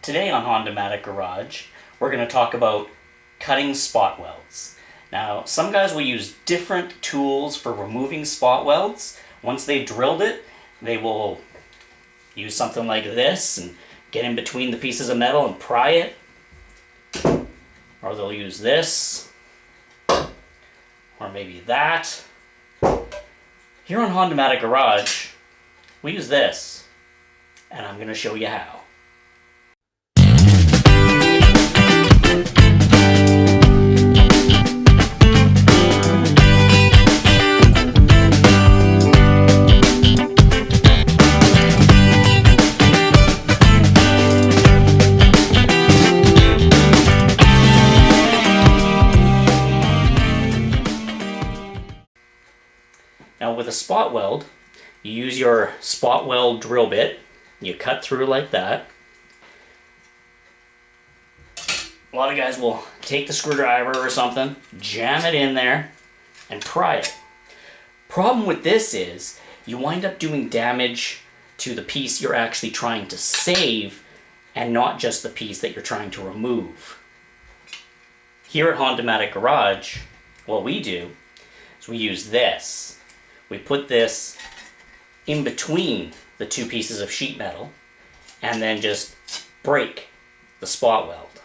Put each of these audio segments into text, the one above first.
Today on Honadamatic Garage, we're going to talk about cutting spot welds. Now, some guys will use different tools for removing spot welds. Once they've drilled it, they will use something like this and get in between the pieces of metal and pry it. Or they'll use this, or maybe that. Here on Honadamatic Garage, we use this, and I'm going to show you how. Now with a spot weld, you use your spot weld drill bit, you cut through like that. A lot of guys will take the screwdriver or something, jam it in there, and pry it. Problem with this is, you wind up doing damage to the piece you're actually trying to save, and not just the piece that you're trying to remove. Here at Honadamatic Garage, what we do is we use this. We put this in between the two pieces of sheet metal and then just break the spot weld.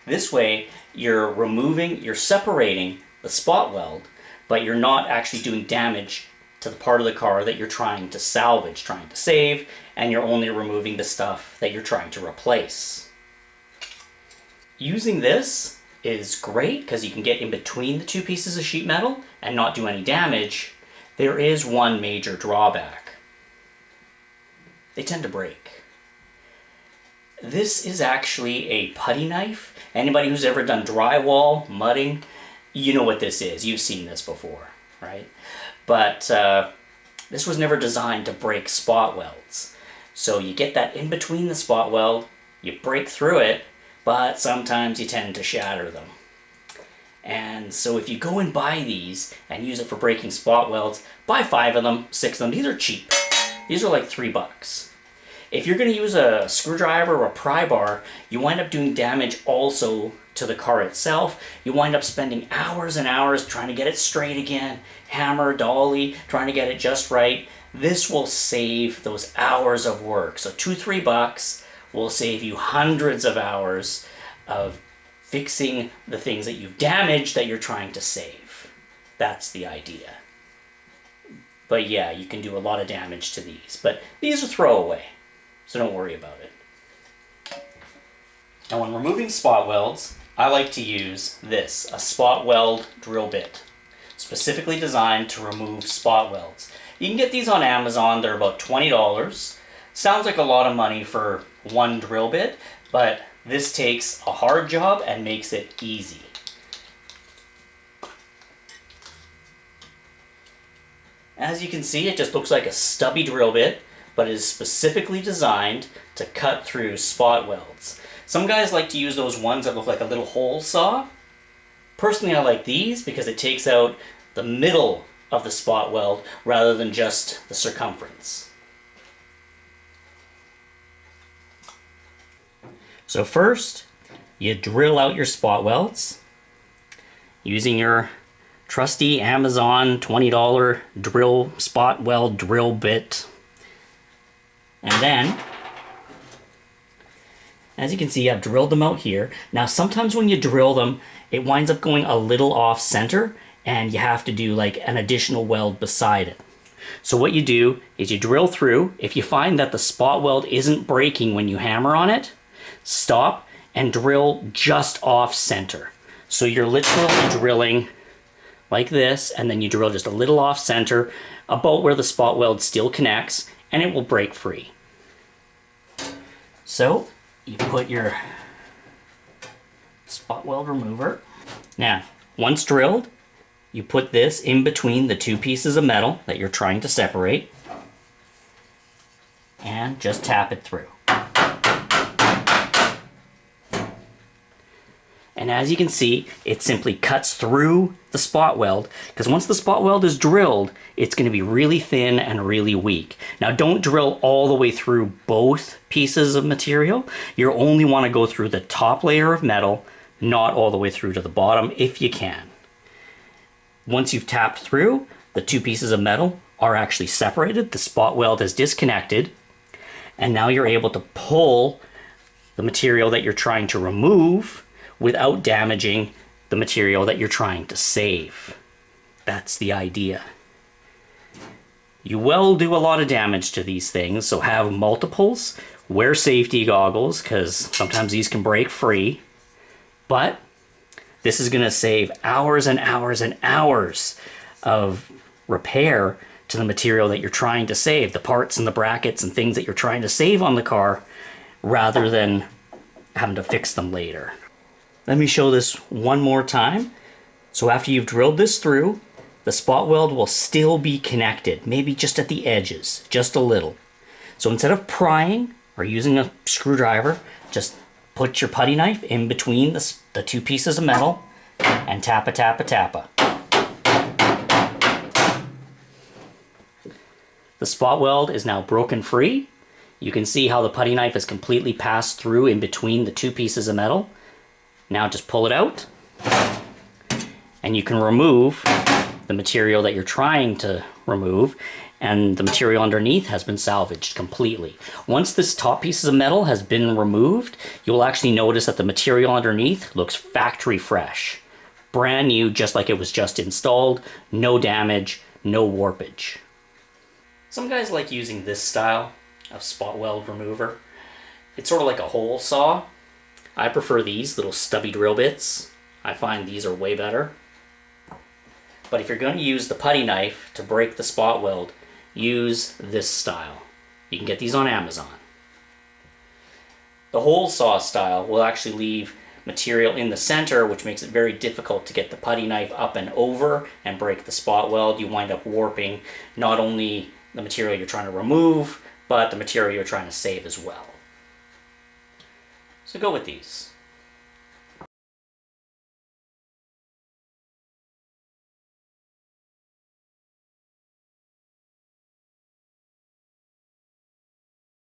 This way you're separating the spot weld, but you're not actually doing damage to the part of the car that you're trying to salvage, trying to save, and you're only removing the stuff that you're trying to replace. Using this is great because you can get in between the two pieces of sheet metal and not do any damage. There is one major drawback. They tend to break. This is actually a putty knife. Anybody who's ever done drywall, mudding, you know what this is. You've seen this before, right? But this was never designed to break spot welds. So you get that in between the spot weld, you break through it, but sometimes you tend to shatter them. And so if you go and buy these and use it for breaking spot welds, buy 5 of them, 6 of them. These are cheap. These are like $3. If you're going to use a screwdriver or a pry bar, you wind up doing damage also to the car itself. You wind up spending hours and hours trying to get it straight again, hammer, dolly, trying to get it just right. This will save those hours of work. So $2-3 will save you hundreds of hours of fixing the things that you've damaged that you're trying to save. That's the idea. But yeah, you can do a lot of damage to these. But these are throwaway, so don't worry about it. Now when removing spot welds, I like to use this, a spot weld drill bit, specifically designed to remove spot welds. You can get these on Amazon. They're about $20. Sounds like a lot of money for one drill bit, but this takes a hard job and makes it easy. As you can see, it just looks like a stubby drill bit, but is specifically designed to cut through spot welds. Some guys like to use those ones that look like a little hole saw. Personally, I like these because it takes out the middle of the spot weld rather than just the circumference. So first, you drill out your spot welds using your trusty Amazon $20 drill spot weld drill bit. And then, as you can see, I've drilled them out here. Now sometimes when you drill them, it winds up going a little off center and you have to do like an additional weld beside it. So what you do is you drill through. If you find that the spot weld isn't breaking when you hammer on it, stop and drill just off center. So you're literally drilling like this, and then you drill just a little off center about where the spot weld still connects, and it will break free. So you put your spot weld remover. Now, once drilled, you put this in between the two pieces of metal that you're trying to separate, and just tap it through. And as you can see, it simply cuts through the spot weld, because once the spot weld is drilled, it's going to be really thin and really weak. Now don't drill all the way through both pieces of material. You only want to go through the top layer of metal, not all the way through to the bottom if you can. Once you've tapped through, the two pieces of metal are actually separated, the spot weld is disconnected, and now you're able to pull the material that you're trying to remove without damaging the material that you're trying to save. That's the idea. You will do a lot of damage to these things, so have multiples. Wear safety goggles, because sometimes these can break free. But this is going to save hours and hours and hours of repair to the material that you're trying to save, the parts and the brackets and things that you're trying to save on the car, rather than having to fix them later. Let me show this one more time. So after you've drilled this through, the spot weld will still be connected, maybe just at the edges, just a little. So instead of prying or using a screwdriver, just put your putty knife in between the two pieces of metal and tappa, tappa, tappa. The spot weld is now broken free. You can see how the putty knife is completely passed through in between the two pieces of metal. Now just pull it out, and you can remove the material that you're trying to remove, and the material underneath has been salvaged completely. Once this top piece of metal has been removed, you'll actually notice that the material underneath looks factory fresh. Brand new, just like it was just installed, no damage, no warpage. Some guys like using this style of spot weld remover. It's sort of like a hole saw. I prefer these little stubby drill bits. I find these are way better. But if you're going to use the putty knife to break the spot weld, use this style. You can get these on Amazon. The hole saw style will actually leave material in the center, which makes it very difficult to get the putty knife up and over and break the spot weld. You wind up warping not only the material you're trying to remove, but the material you're trying to save as well. So go with these.